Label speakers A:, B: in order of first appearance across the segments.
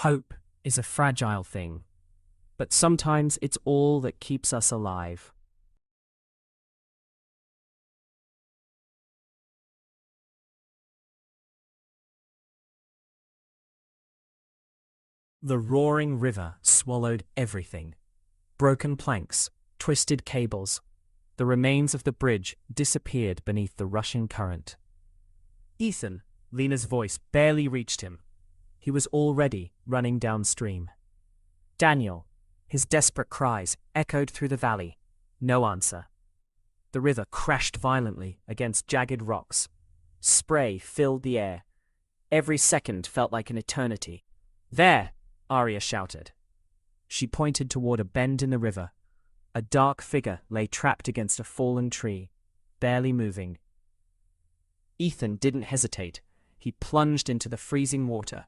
A: Hope is a fragile thing, but sometimes it's all that keeps us alive. The roaring river swallowed everything. Broken planks, twisted cables. The remains of the bridge disappeared beneath the rushing current. Ethan, Lena's voice barely reached him. He was already running downstream. Daniel, his desperate cries echoed through the valley. No answer. The river crashed violently against jagged rocks. Spray filled the air. Every second felt like an eternity. "There!" Aria shouted. She pointed toward a bend in the river. A dark figure lay trapped against a fallen tree, barely moving. Ethan didn't hesitate. He plunged into the freezing water.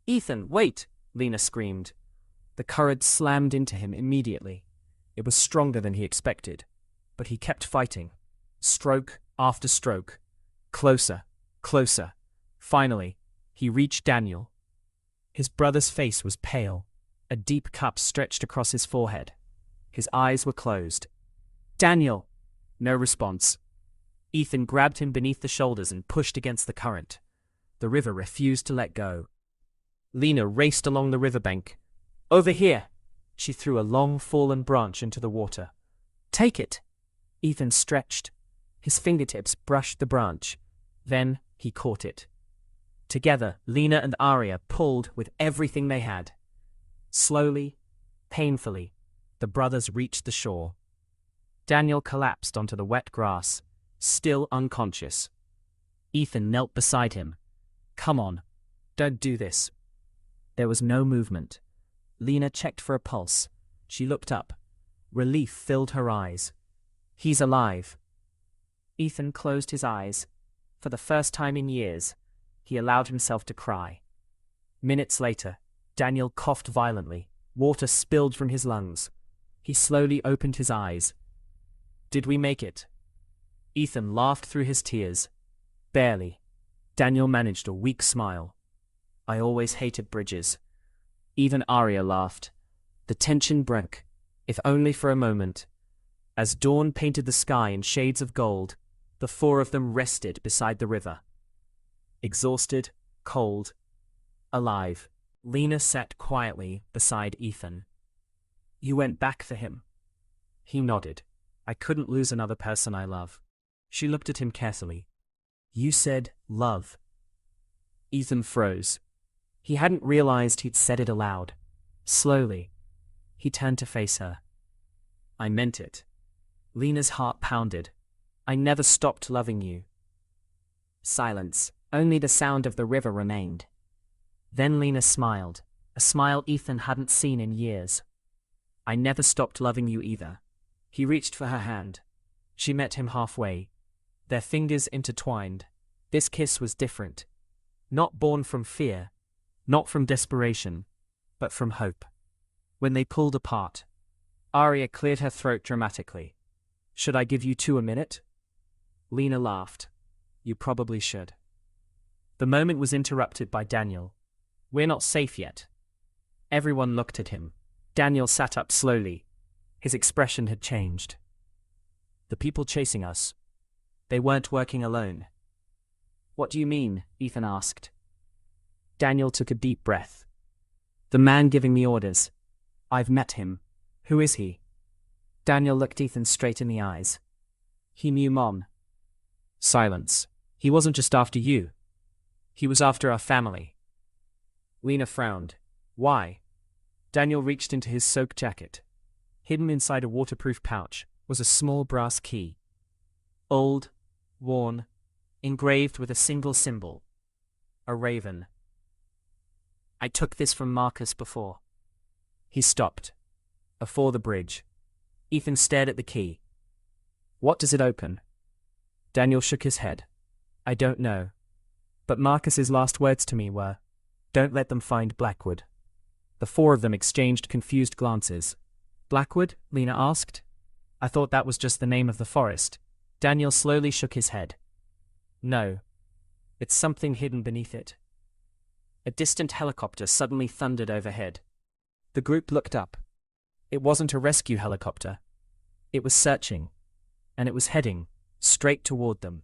A: "Ethan, wait!" Lena screamed. The current slammed into him immediately. It was stronger than he expected, but he kept fighting. Stroke after stroke. Closer, closer. Finally, he reached Daniel. His brother's face was pale. A deep cup stretched across his forehead. His eyes were closed. "Daniel!" No response. Ethan grabbed him beneath the shoulders and pushed against the current. The river refused to let go. Lena raced along the riverbank. "Over here!" She threw a long fallen branch into the water. "Take it!" Ethan stretched. His fingertips brushed the branch. Then he caught it. Together, Lena and Aria pulled with everything they had. Slowly, painfully, the brothers reached the shore. Daniel collapsed onto the wet grass, still unconscious. Ethan knelt beside him. "Come on, don't do this." There was no movement. Lena checked for a pulse. She looked up. Relief filled her eyes. "He's alive." Ethan closed his eyes. For the first time in years, he allowed himself to cry. Minutes later, Daniel coughed violently. Water spilled from his lungs. He slowly opened his eyes. "Did we make it?" Ethan laughed through his tears. "Barely." Daniel managed a weak smile. "I always hated bridges." Even Aria laughed. The tension broke, if only for a moment. As dawn painted the sky in shades of gold, the four of them rested beside the river. Exhausted, cold, alive. Lena sat quietly beside Ethan. "You went back for him?" He nodded. "I couldn't lose another person I love." She looked at him carefully. "You said love." Ethan froze. He hadn't realized he'd said it aloud. Slowly, he turned to face her. "I meant it." Lena's heart pounded. "I never stopped loving you." Silence. Only the sound of the river remained. Then Lena smiled, a smile Ethan hadn't seen in years. "I never stopped loving you either." He reached for her hand. She met him halfway. Their fingers intertwined. This kiss was different. Not born from fear, not from desperation, but from hope. When they pulled apart, Aria cleared her throat dramatically. "Should I give you two a minute?" Lena laughed. "You probably should." The moment was interrupted by Daniel. "We're not safe yet." Everyone looked at him. Daniel sat up slowly. His expression had changed. "The people chasing us, they weren't working alone." "What do you mean?" Ethan asked. Daniel took a deep breath. "The man giving me orders. I've met him. Who is he?" Daniel looked Ethan straight in the eyes. "He knew Mom." Silence. "He wasn't just after you. He was after our family." Lena frowned. "Why?" Daniel reached into his soaked jacket. Hidden inside a waterproof pouch was a small brass key. Old, worn, engraved with a single symbol. A raven. "I took this from Marcus before." He stopped. Before the bridge. Ethan stared at the key. "What does it open?" Daniel shook his head. "I don't know. But Marcus's last words to me were, 'Don't let them find Blackwood.'" The four of them exchanged confused glances. "Blackwood?" Lena asked. "I thought that was just the name of the forest." Daniel slowly shook his head. "No. It's something hidden beneath it." A distant helicopter suddenly thundered overhead. The group looked up. It wasn't a rescue helicopter. It was searching, and it was heading straight toward them.